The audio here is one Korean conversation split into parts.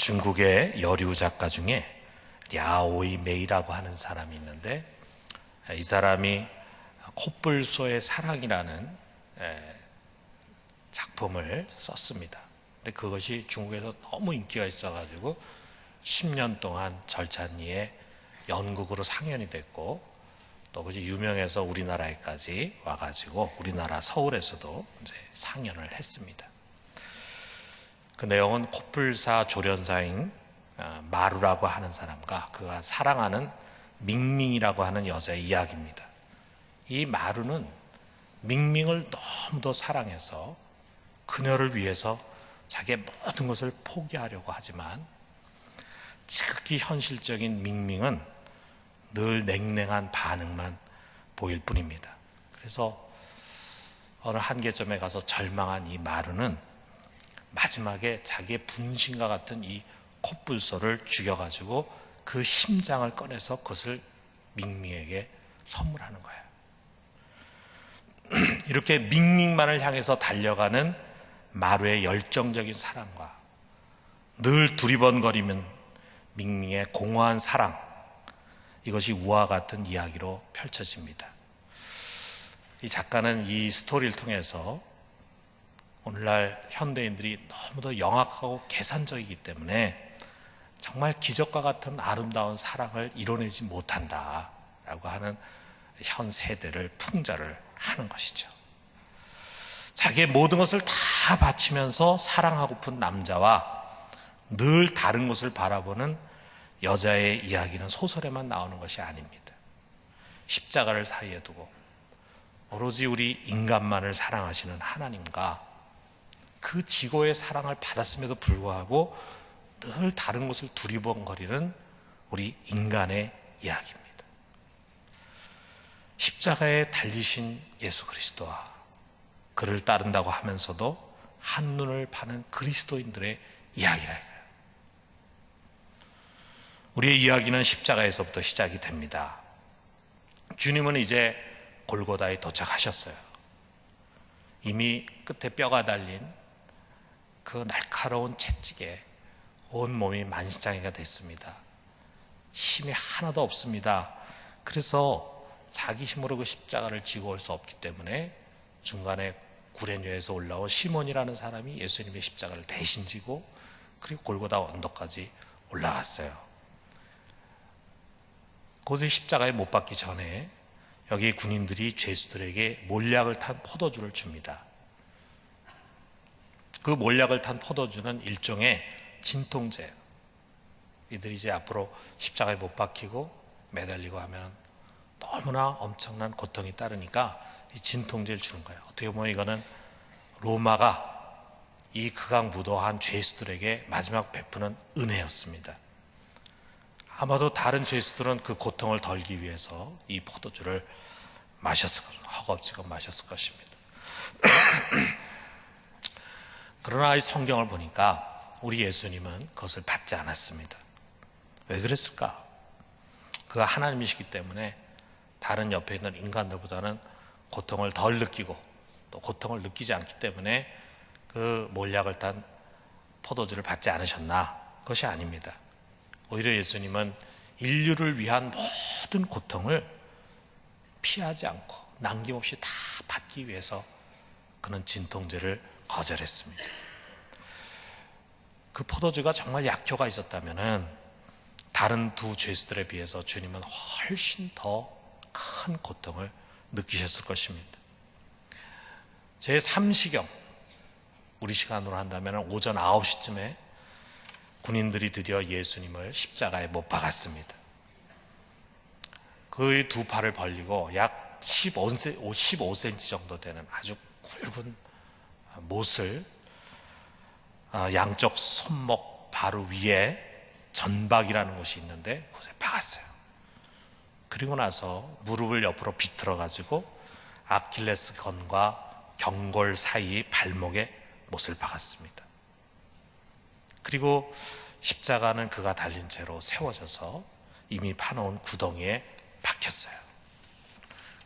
중국의 여류 작가 중에 랴오이 메이라고 하는 사람이 있는데, 이 사람이 코뿔소의 사랑이라는 작품을 썼습니다. 근데 그것이 중국에서 너무 인기가 있어가지고 10년 동안 절찬리에 연극으로 상연이 됐고, 또 그것이 유명해서 우리나라에까지 와가지고 우리나라 서울에서도 이제 상연을 했습니다. 그 내용은 코뿔사 조련사인 마루라고 하는 사람과 그가 사랑하는 밍밍이라고 하는 여자의 이야기입니다. 이 마루는 밍밍을 너무도 사랑해서 그녀를 위해서 자기의 모든 것을 포기하려고 하지만, 지극히 현실적인 밍밍은 늘 냉랭한 반응만 보일 뿐입니다. 그래서 어느 한계점에 가서 절망한 이 마루는 마지막에 자기의 분신과 같은 이 코뿔소를 죽여가지고 그 심장을 꺼내서 그것을 밍밍에게 선물하는 거예요. 이렇게 밍밍만을 향해서 달려가는 마루의 열정적인 사랑과 늘 두리번거리는 밍밍의 공허한 사랑, 이것이 우화와 같은 이야기로 펼쳐집니다. 이 작가는 이 스토리를 통해서 오늘날 현대인들이 너무도 영악하고 계산적이기 때문에 정말 기적과 같은 아름다운 사랑을 이뤄내지 못한다라고 하는 현 세대를 풍자를 하는 것이죠. 자기의 모든 것을 다 바치면서 사랑하고픈 남자와 늘 다른 것을 바라보는 여자의 이야기는 소설에만 나오는 것이 아닙니다. 십자가를 사이에 두고 오로지 우리 인간만을 사랑하시는 하나님과 그 지고의 사랑을 받았음에도 불구하고 늘 다른 것을 두리번거리는 우리 인간의 이야기입니다. 십자가에 달리신 예수 그리스도와 그를 따른다고 하면서도 한눈을 파는 그리스도인들의 이야기랄까요. 우리의 이야기는 십자가에서부터 시작이 됩니다. 주님은 이제 골고다에 도착하셨어요. 이미 끝에 뼈가 달린 그 날카로운 채찍에 온몸이 만신창이가 됐습니다. 힘이 하나도 없습니다. 그래서 자기 힘으로 그 십자가를 지고 올 수 없기 때문에 중간에 구레뇨에서 올라온 시몬이라는 사람이 예수님의 십자가를 대신 지고 그리고 골고다 언덕까지 올라갔어요. 그곳에 십자가에 못 박기 전에 여기 군인들이 죄수들에게 몰약을 탄 포도주를 줍니다. 그 몰약을 탄 포도주는 일종의 진통제예요. 이들이 이제 앞으로 십자가에 못 박히고 매달리고 하면 너무나 엄청난 고통이 따르니까 이 진통제를 주는 거예요. 어떻게 보면 이거는 로마가 이 극악무도한 죄수들에게 마지막 베푸는 은혜였습니다. 아마도 다른 죄수들은 그 고통을 덜기 위해서 이 포도주를 허겁지겁 마셨을 것입니다. 그러나 이 성경을 보니까 우리 예수님은 그것을 받지 않았습니다. 왜 그랬을까? 그가 하나님이시기 때문에 다른 옆에 있는 인간들보다는 고통을 덜 느끼고 또 고통을 느끼지 않기 때문에 그 몰약을 탄 포도주를 받지 않으셨나? 그것이 아닙니다. 오히려 예수님은 인류를 위한 모든 고통을 피하지 않고 남김없이 다 받기 위해서 그는 진통제를 거절했습니다. 그 포도주가 정말 약효가 있었다면 다른 두 죄수들에 비해서 주님은 훨씬 더 큰 고통을 느끼셨을 것입니다. 제3시경, 우리 시간으로 한다면 오전 9시쯤에 군인들이 드디어 예수님을 십자가에 못 박았습니다. 그의 두 팔을 벌리고 약 15cm 정도 되는 아주 굵은 못을 양쪽 손목 바로 위에 전박이라는 곳이 있는데 그곳에 박았어요. 그리고 나서 무릎을 옆으로 비틀어 가지고 아킬레스 건과 경골 사이 발목에 못을 박았습니다. 그리고 십자가는 그가 달린 채로 세워져서 이미 파놓은 구덩이에 박혔어요.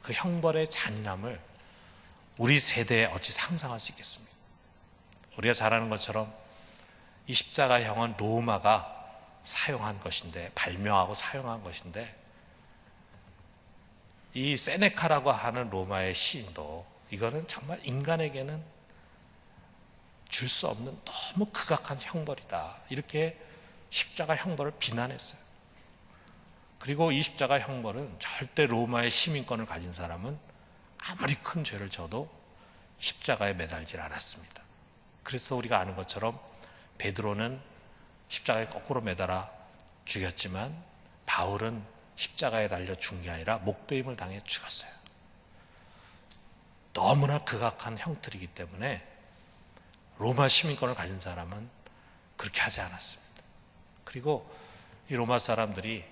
그 형벌의 잔인함을 우리 세대에 어찌 상상할 수 있겠습니까? 우리가 잘 아는 것처럼 이 십자가형은 로마가 사용한 것인데, 발명하고 사용한 것인데, 이 세네카라고 하는 로마의 시인도 이거는 정말 인간에게는 줄 수 없는 너무 극악한 형벌이다, 이렇게 십자가 형벌을 비난했어요. 그리고 이 십자가 형벌은 절대 로마의 시민권을 가진 사람은 아무리 큰 죄를 져도 십자가에 매달질 않았습니다. 그래서 우리가 아는 것처럼 베드로는 십자가에 거꾸로 매달아 죽였지만 바울은 십자가에 달려 죽은 게 아니라 목베임을 당해 죽었어요. 너무나 극악한 형틀이기 때문에 로마 시민권을 가진 사람은 그렇게 하지 않았습니다. 그리고 이 로마 사람들이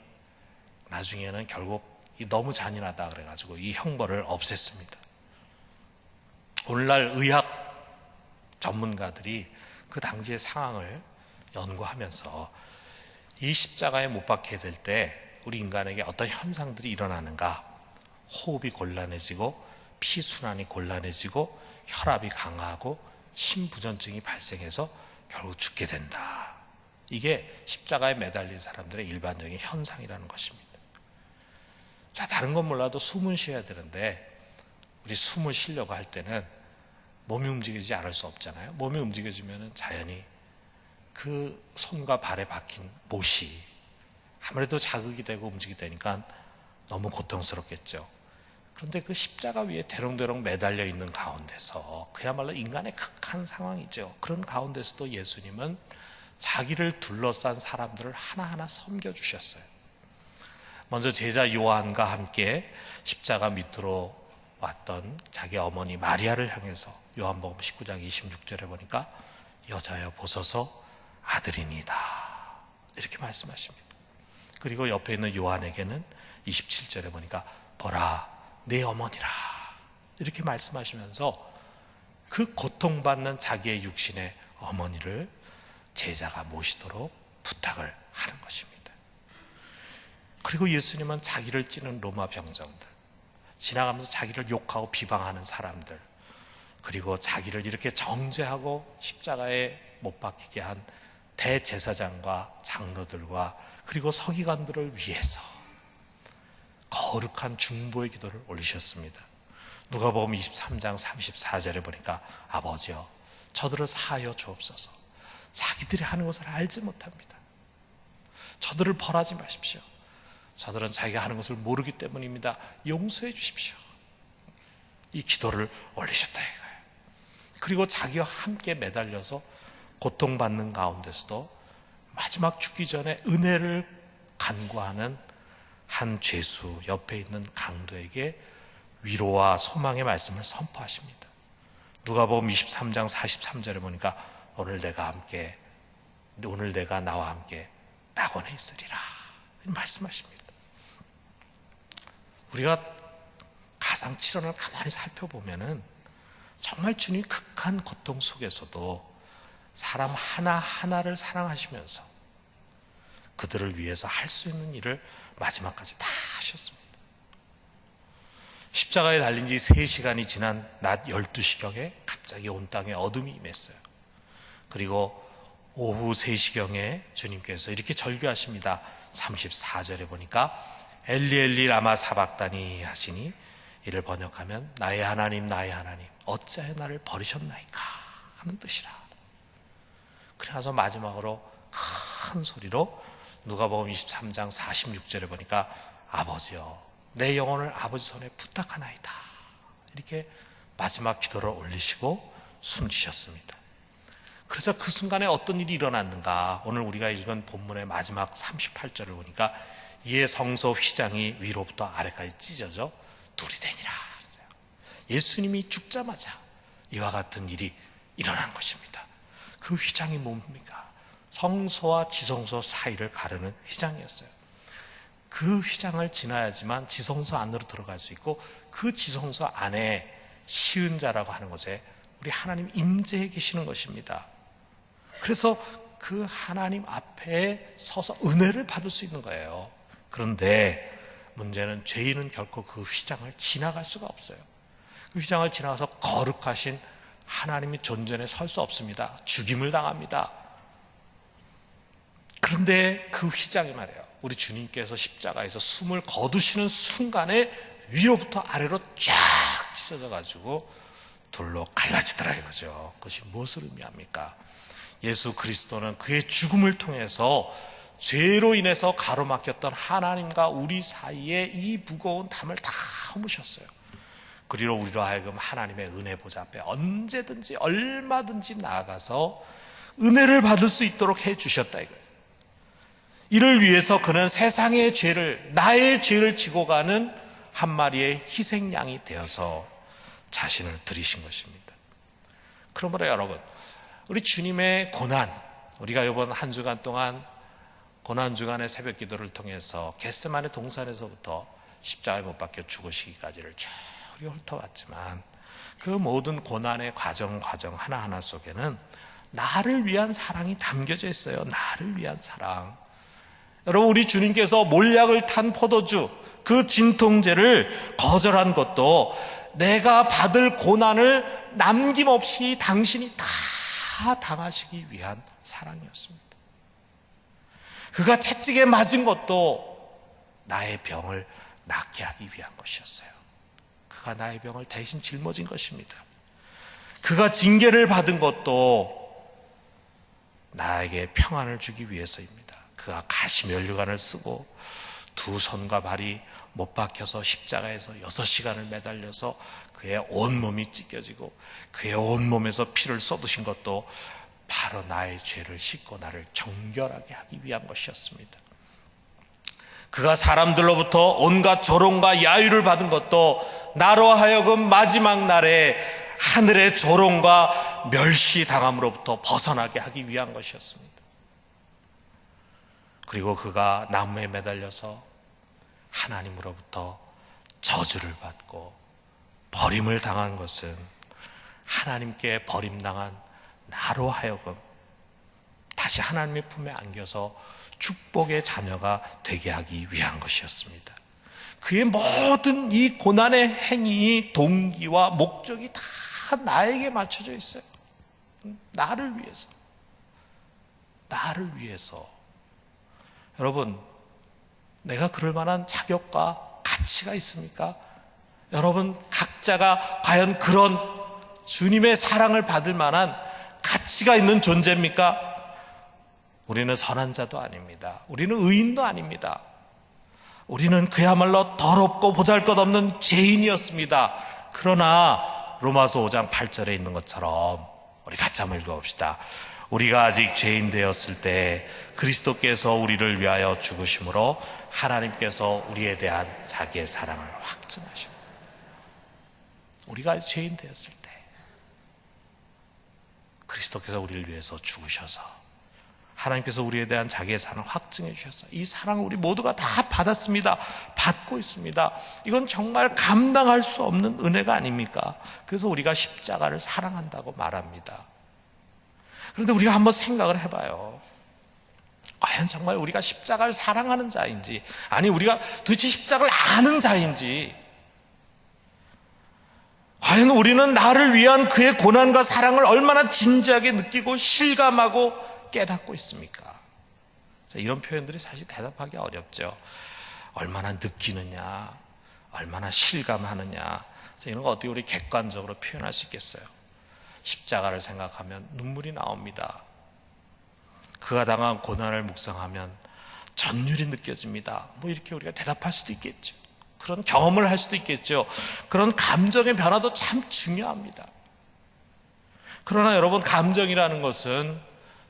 나중에는 결국 너무 잔인하다 그래가지고 이 형벌을 없앴습니다. 오늘날 의학 전문가들이 그 당시의 상황을 연구하면서 이 십자가에 못 박히게 될 때 우리 인간에게 어떤 현상들이 일어나는가, 호흡이 곤란해지고 피순환이 곤란해지고 혈압이 강하고 심부전증이 발생해서 결국 죽게 된다. 이게 십자가에 매달린 사람들의 일반적인 현상이라는 것입니다. 자, 다른 건 몰라도 숨은 쉬어야 되는데 우리 숨을 쉬려고 할 때는 몸이 움직이지 않을 수 없잖아요. 몸이 움직여지면 자연히 그 손과 발에 박힌 못이 아무래도 자극이 되고 움직이게 되니까 너무 고통스럽겠죠. 그런데 그 십자가 위에 대롱대롱 매달려 있는 가운데서 그야말로 인간의 극한 상황이죠. 그런 가운데서도 예수님은 자기를 둘러싼 사람들을 하나하나 섬겨주셨어요. 먼저 제자 요한과 함께 십자가 밑으로 왔던 자기 어머니 마리아를 향해서 요한복음 19장 26절에 보니까 여자여 보소서 아들이니다, 이렇게 말씀하십니다. 그리고 옆에 있는 요한에게는 27절에 보니까 보라 내 어머니라, 이렇게 말씀하시면서 그 고통받는 자기의 육신의 어머니를 제자가 모시도록 부탁을 하는 것입니다. 그리고 예수님은 자기를 찌는 로마 병정들, 지나가면서 자기를 욕하고 비방하는 사람들, 그리고 자기를 이렇게 정죄하고 십자가에 못 박히게 한 대제사장과 장로들과 그리고 서기관들을 위해서 거룩한 중보의 기도를 올리셨습니다. 누가복음 23장 34절에 보니까 아버지여 저들을 사하여 주옵소서, 자기들이 하는 것을 알지 못합니다. 저들을 벌하지 마십시오. 저들은 자기가 하는 것을 모르기 때문입니다. 용서해 주십시오. 이 기도를 올리셨다 이거예요. 그리고 자기와 함께 매달려서 고통받는 가운데서도 마지막 죽기 전에 은혜를 간구하는 한 죄수 옆에 있는 강도에게 위로와 소망의 말씀을 선포하십니다. 누가복음 23장 43절에 보니까 오늘 내가 나와 함께 낙원에 있으리라 말씀하십니다. 우리가 가상칠언을 가만히 살펴보면은 정말 주님 극한 고통 속에서도 사람 하나하나를 사랑하시면서 그들을 위해서 할 수 있는 일을 마지막까지 다 하셨습니다. 십자가에 달린 지 3시간이 지난 낮 12시경에 갑자기 온 땅에 어둠이 임했어요. 그리고 오후 3시경에 주님께서 이렇게 절규하십니다. 34절에 보니까 엘리 엘리 라마 사박다니 하시니 이를 번역하면 나의 하나님 어찌하여 나를 버리셨나이까 하는 뜻이라. 그래서 마지막으로 큰 소리로 누가복음 23장 46절에 보니까 아버지여 내 영혼을 아버지 손에 부탁하나이다, 이렇게 마지막 기도를 올리시고 숨지셨습니다. 그래서 그 순간에 어떤 일이 일어났는가, 오늘 우리가 읽은 본문의 마지막 38절을 보니까 이에 성소 휘장이 위로부터 아래까지 찢어져 둘이 되니라 했어요. 예수님이 죽자마자 이와 같은 일이 일어난 것입니다. 그 휘장이 뭡니까? 성소와 지성소 사이를 가르는 휘장이었어요. 그 휘장을 지나야지만 지성소 안으로 들어갈 수 있고 그 지성소 안에 시은자라고 하는 곳에 우리 하나님 임재해 계시는 것입니다. 그래서 그 하나님 앞에 서서 은혜를 받을 수 있는 거예요. 그런데 문제는 죄인은 결코 그 휘장을 지나갈 수가 없어요. 그 휘장을 지나가서 거룩하신 하나님이 존전에 설 수 없습니다. 죽임을 당합니다. 그런데 그 휘장이 말이에요, 우리 주님께서 십자가에서 숨을 거두시는 순간에 위로부터 아래로 쫙 찢어져 가지고 둘로 갈라지더라 이거죠. 그것이 무엇을 의미합니까? 예수 그리스도는 그의 죽음을 통해서 죄로 인해서 가로막혔던 하나님과 우리 사이에 이 무거운 담을 다 허무셨어요. 그리고 우리로 하여금 하나님의 은혜 보좌 앞에 언제든지 얼마든지 나아가서 은혜를 받을 수 있도록 해주셨다 이거예요. 이를 위해서 그는 세상의 죄를, 나의 죄를 지고 가는 한 마리의 희생양이 되어서 자신을 드리신 것입니다. 그러므로 여러분, 우리 주님의 고난, 우리가 이번 한 주간 동안 고난주간의 새벽 기도를 통해서 겟세마네 동산에서부터 십자가에 못 박혀 죽으시기까지를 저리 훑어왔지만, 그 모든 고난의 과정 하나하나 속에는 나를 위한 사랑이 담겨져 있어요. 나를 위한 사랑. 여러분, 우리 주님께서 몰약을 탄 포도주, 그 진통제를 거절한 것도 내가 받을 고난을 남김없이 당신이 다 당하시기 위한 사랑이었습니다. 그가 채찍에 맞은 것도 나의 병을 낫게 하기 위한 것이었어요. 그가 나의 병을 대신 짊어진 것입니다. 그가 징계를 받은 것도 나에게 평안을 주기 위해서입니다. 그가 가시면류관을 쓰고 두 손과 발이 못 박혀서 십자가에서 6시간을 매달려서 그의 온몸이 찢겨지고 그의 온몸에서 피를 쏟으신 것도 바로 나의 죄를 씻고 나를 정결하게 하기 위한 것이었습니다. 그가 사람들로부터 온갖 조롱과 야유를 받은 것도 나로 하여금 마지막 날에 하늘의 조롱과 멸시당함으로부터 벗어나게 하기 위한 것이었습니다. 그리고 그가 나무에 매달려서 하나님으로부터 저주를 받고 버림을 당한 것은 하나님께 버림당한 나로 하여금 다시 하나님의 품에 안겨서 축복의 자녀가 되게 하기 위한 것이었습니다. 그의 모든 이 고난의 행위, 동기와 목적이 다 나에게 맞춰져 있어요. 나를 위해서. 나를 위해서. 여러분, 내가 그럴 만한 자격과 가치가 있습니까? 여러분, 각자가 과연 그런 주님의 사랑을 받을 만한 가치가 있는 존재입니까? 우리는 선한 자도 아닙니다. 우리는 의인도 아닙니다. 우리는 그야말로 더럽고 보잘것없는 죄인이었습니다. 그러나 로마서 5장 8절에 있는 것처럼 우리 같이 한번 읽어봅시다. 우리가 아직 죄인 되었을 때 그리스도께서 우리를 위하여 죽으심으로 하나님께서 우리에 대한 자기의 사랑을 확증하십니다. 우리가 아직 죄인 되었을 때 그리스도께서 우리를 위해서 죽으셔서 하나님께서 우리에 대한 자기의 사랑을 확증해 주셨어요. 이 사랑을 우리 모두가 다 받았습니다. 받고 있습니다. 이건 정말 감당할 수 없는 은혜가 아닙니까? 그래서 우리가 십자가를 사랑한다고 말합니다. 그런데 우리가 한번 생각을 해봐요. 과연 정말 우리가 십자가를 사랑하는 자인지, 아니 우리가 도대체 십자가를 아는 자인지, 과연 우리는 나를 위한 그의 고난과 사랑을 얼마나 진지하게 느끼고 실감하고 깨닫고 있습니까? 이런 표현들이 사실 대답하기 어렵죠. 얼마나 느끼느냐, 얼마나 실감하느냐, 이런 거 어떻게 우리 객관적으로 표현할 수 있겠어요? 십자가를 생각하면 눈물이 나옵니다. 그가 당한 고난을 묵상하면 전율이 느껴집니다. 뭐 이렇게 우리가 대답할 수도 있겠죠. 그런 경험을 할 수도 있겠죠. 그런 감정의 변화도 참 중요합니다. 그러나 여러분, 감정이라는 것은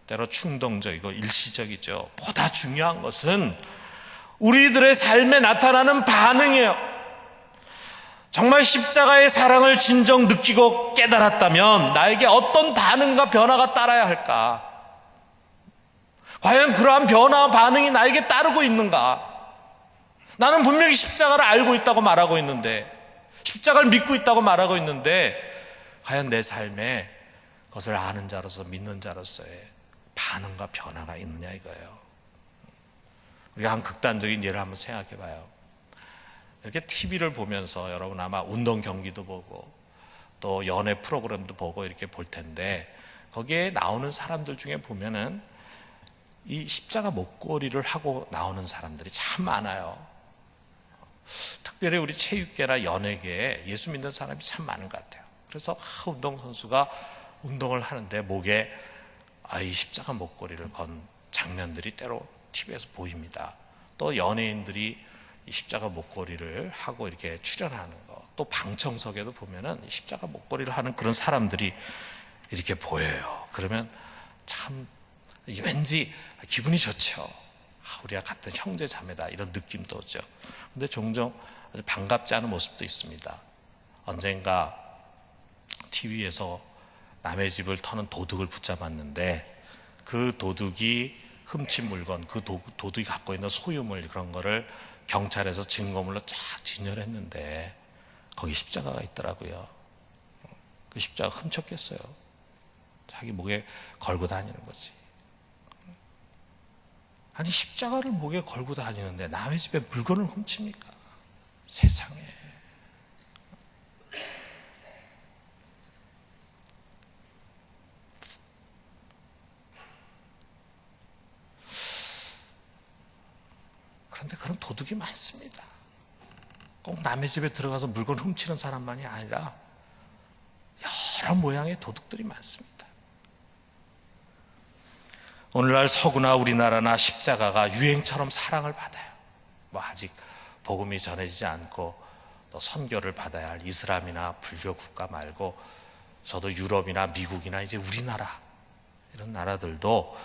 때로 충동적이고 일시적이죠. 보다 중요한 것은 우리들의 삶에 나타나는 반응이에요. 정말 십자가의 사랑을 진정 느끼고 깨달았다면 나에게 어떤 반응과 변화가 따라야 할까? 과연 그러한 변화와 반응이 나에게 따르고 있는가? 나는 분명히 십자가를 알고 있다고 말하고 있는데, 십자가를 믿고 있다고 말하고 있는데, 과연 내 삶에 그것을 아는 자로서, 믿는 자로서의 반응과 변화가 있느냐 이거예요. 우리가 한 극단적인 예를 한번 생각해 봐요. 이렇게 TV를 보면서 여러분 아마 운동 경기도 보고 또 연애 프로그램도 보고 이렇게 볼 텐데, 거기에 나오는 사람들 중에 보면은 이 십자가 목걸이를 하고 나오는 사람들이 참 많아요. 특별히 우리 체육계나 연예계에 예수 믿는 사람이 참 많은 것 같아요. 그래서 운동선수가 운동을 하는데 목에 이 십자가 목걸이를 건 장면들이 때로 TV에서 보입니다. 또 연예인들이 이 십자가 목걸이를 하고 이렇게 출연하는 거, 또 방청석에도 보면은 십자가 목걸이를 하는 그런 사람들이 이렇게 보여요. 그러면 참 왠지 기분이 좋죠. 우리가 같은 형제 자매다 이런 느낌도 오죠. 근데 종종 아주 반갑지 않은 모습도 있습니다. 언젠가 TV에서 남의 집을 터는 도둑을 붙잡았는데 그 도둑이 훔친 물건, 그 도둑이 갖고 있는 소유물 그런 거를 경찰에서 증거물로 쫙 진열했는데 거기 십자가가 있더라고요. 그 십자가 훔쳤겠어요? 자기 목에 걸고 다니는 거지. 아니 십자가를 목에 걸고 다니는데 남의 집에 물건을 훔칩니까? 세상에. 그런데 그런 도둑이 많습니다. 꼭 남의 집에 들어가서 물건 훔치는 사람만이 아니라 여러 모양의 도둑들이 많습니다. 오늘날 서구나 우리나라나 십자가가 유행처럼 사랑을 받아요. 아직 복음이 전해지지 않고 또 선교를 받아야 할 이슬람이나 불교 국가 말고 저도 유럽이나 미국이나 이제 우리나라 이런 나라들도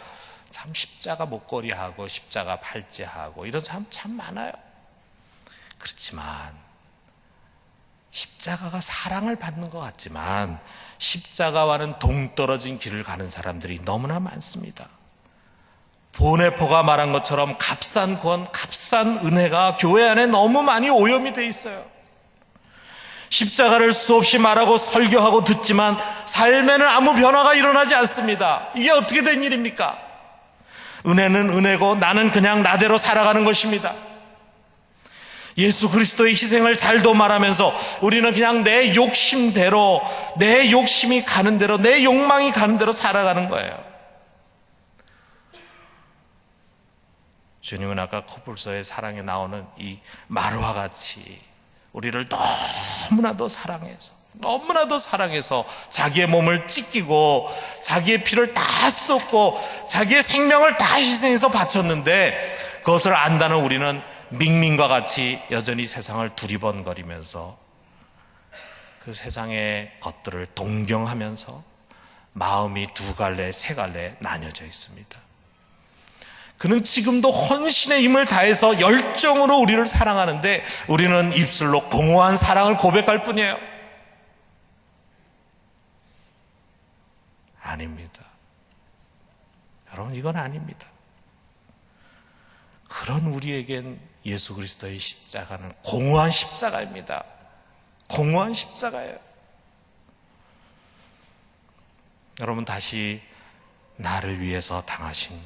참 십자가 목걸이하고 십자가 팔찌하고 이런 사람 참 많아요. 그렇지만 십자가가 사랑을 받는 것 같지만 십자가와는 동떨어진 길을 가는 사람들이 너무나 많습니다. 보네포가 말한 것처럼 값싼 구원, 값싼 은혜가 교회 안에 너무 많이 오염이 돼 있어요. 십자가를 수없이 말하고 설교하고 듣지만 삶에는 아무 변화가 일어나지 않습니다. 이게 어떻게 된 일입니까? 은혜는 은혜고 나는 그냥 나대로 살아가는 것입니다. 예수 그리스도의 희생을 잘도 말하면서 우리는 그냥 내 욕심대로, 내 욕심이 가는 대로, 내 욕망이 가는 대로 살아가는 거예요. 주님은 아까 코뿔소의 사랑에 나오는 이 말과 같이 우리를 너무나도 사랑해서 자기의 몸을 찢기고 자기의 피를 다 쏟고 자기의 생명을 다 희생해서 바쳤는데 그것을 안다는 우리는 밍밍과 같이 여전히 세상을 두리번거리면서 그 세상의 것들을 동경하면서 마음이 두 갈래 세 갈래 나뉘어져 있습니다. 그는 지금도 헌신의 힘을 다해서 열정으로 우리를 사랑하는데 우리는 입술로 공허한 사랑을 고백할 뿐이에요. 아닙니다. 여러분, 이건 아닙니다. 그런 우리에겐 예수 그리스도의 십자가는 공허한 십자가입니다. 공허한 십자가예요. 여러분, 다시 나를 위해서 당하신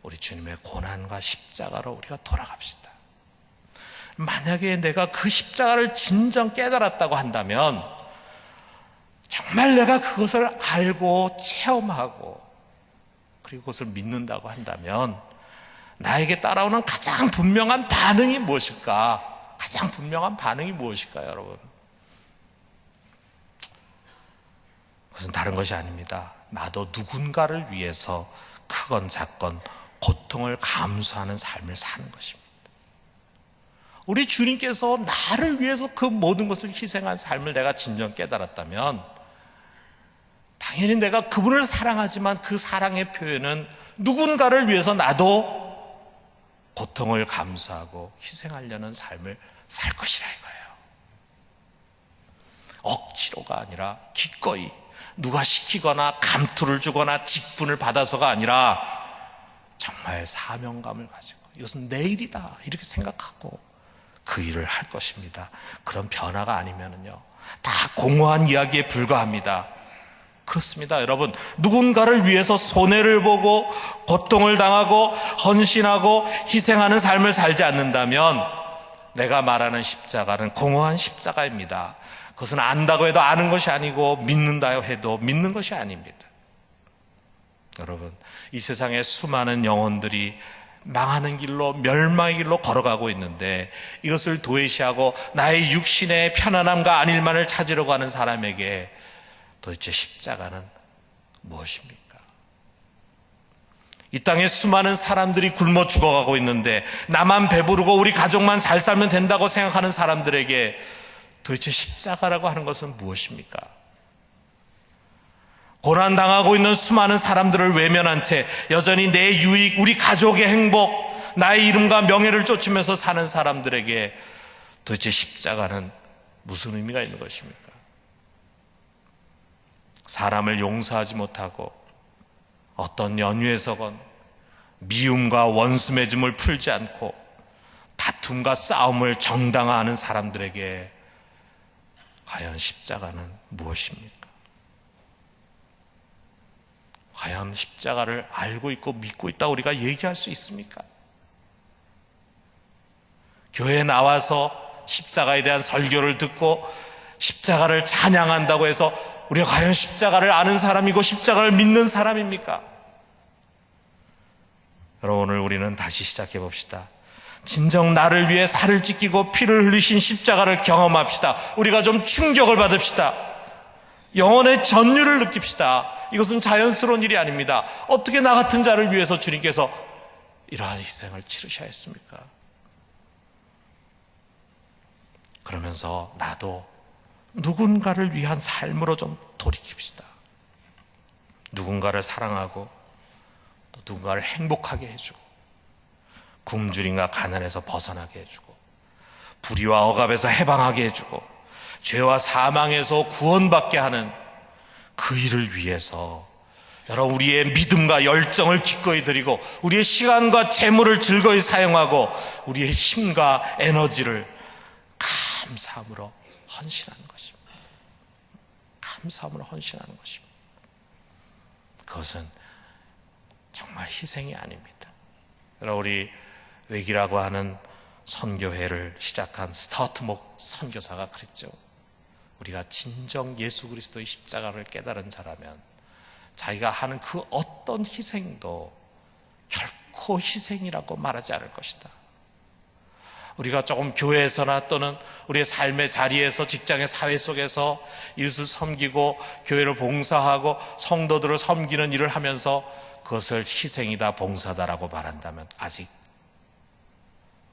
우리 주님의 고난과 십자가로 우리가 돌아갑시다. 만약에 내가 그 십자가를 진정 깨달았다고 한다면 정말 내가 그것을 알고 체험하고 그리고 그것을 믿는다고 한다면 나에게 따라오는 가장 분명한 반응이 무엇일까? 가장 분명한 반응이 무엇일까요, 여러분? 그것은 다른 것이 아닙니다. 나도 누군가를 위해서 크건 작건 고통을 감수하는 삶을 사는 것입니다. 우리 주님께서 나를 위해서 그 모든 것을 희생한 삶을 내가 진정 깨달았다면 당연히 내가 그분을 사랑하지만 그 사랑의 표현은 누군가를 위해서 나도 고통을 감수하고 희생하려는 삶을 살 것이라 이거예요. 억지로가 아니라 기꺼이 누가 시키거나 감투를 주거나 직분을 받아서가 아니라 정말 사명감을 가지고 이것은 내 일이다 이렇게 생각하고 그 일을 할 것입니다. 그런 변화가 아니면은요 다 공허한 이야기에 불과합니다. 그렇습니다. 여러분, 누군가를 위해서 손해를 보고 고통을 당하고 헌신하고 희생하는 삶을 살지 않는다면 내가 말하는 십자가는 공허한 십자가입니다. 그것은 안다고 해도 아는 것이 아니고 믿는다 해도 믿는 것이 아닙니다. 여러분, 이 세상에 수많은 영혼들이 망하는 길로, 멸망의 길로 걸어가고 있는데 이것을 도외시하고 나의 육신의 편안함과 안일만을 찾으려고 하는 사람에게 도대체 십자가는 무엇입니까? 이 땅에 수많은 사람들이 굶어 죽어가고 있는데 나만 배부르고 우리 가족만 잘 살면 된다고 생각하는 사람들에게 도대체 십자가라고 하는 것은 무엇입니까? 고난당하고 있는 수많은 사람들을 외면한 채 여전히 내 유익, 우리 가족의 행복, 나의 이름과 명예를 쫓으면서 사는 사람들에게 도대체 십자가는 무슨 의미가 있는 것입니까? 사람을 용서하지 못하고 어떤 연유에서건 미움과 원수 맺음을 풀지 않고 다툼과 싸움을 정당화하는 사람들에게 과연 십자가는 무엇입니까? 과연 십자가를 알고 있고 믿고 있다고 우리가 얘기할 수 있습니까? 교회에 나와서 십자가에 대한 설교를 듣고 십자가를 찬양한다고 해서 우리가 과연 십자가를 아는 사람이고 십자가를 믿는 사람입니까? 여러분, 오늘 우리는 다시 시작해 봅시다. 진정 나를 위해 살을 찢기고 피를 흘리신 십자가를 경험합시다. 우리가 좀 충격을 받읍시다. 영혼의 전율을 느낍시다. 이것은 자연스러운 일이 아닙니다. 어떻게 나 같은 자를 위해서 주님께서 이러한 희생을 치르셔야 했습니까? 그러면서 나도 누군가를 위한 삶으로 좀 돌이킵시다. 누군가를 사랑하고 또 누군가를 행복하게 해주고 굶주림과 가난에서 벗어나게 해주고 불의와 억압에서 해방하게 해주고 죄와 사망에서 구원받게 하는 그 일을 위해서 여러분, 우리의 믿음과 열정을 기꺼이 드리고 우리의 시간과 재물을 즐거이 사용하고 우리의 힘과 에너지를 감사함으로 헌신하는 것입니다. 감사함으로 헌신하는 것입니다. 그것은 정말 희생이 아닙니다. 여러분, 우리 외기라고 하는 선교회를 시작한 스타트목 선교사가 그랬죠. 우리가 진정 예수 그리스도의 십자가를 깨달은 자라면 자기가 하는 그 어떤 희생도 결코 희생이라고 말하지 않을 것이다. 우리가 조금 교회에서나 또는 우리의 삶의 자리에서, 직장의 사회 속에서 이웃을 섬기고 교회를 봉사하고 성도들을 섬기는 일을 하면서 그것을 희생이다, 봉사다라고 말한다면 아직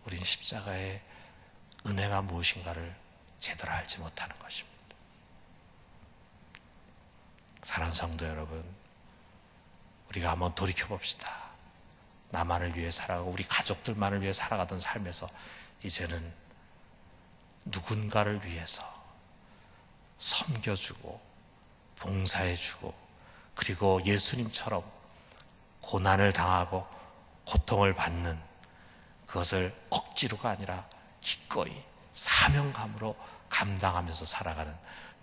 우린 십자가의 은혜가 무엇인가를 제대로 알지 못하는 것입니다. 사랑하는 성도 여러분, 우리가 한번 돌이켜 봅시다. 나만을 위해 살아가고 우리 가족들만을 위해 살아가던 삶에서 이제는 누군가를 위해서 섬겨주고 봉사해주고 그리고 예수님처럼 고난을 당하고 고통을 받는 그것을 억지로가 아니라 기꺼이 사명감으로 감당하면서 살아가는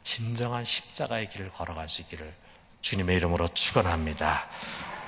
진정한 십자가의 길을 걸어갈 수 있기를 주님의 이름으로 축원합니다.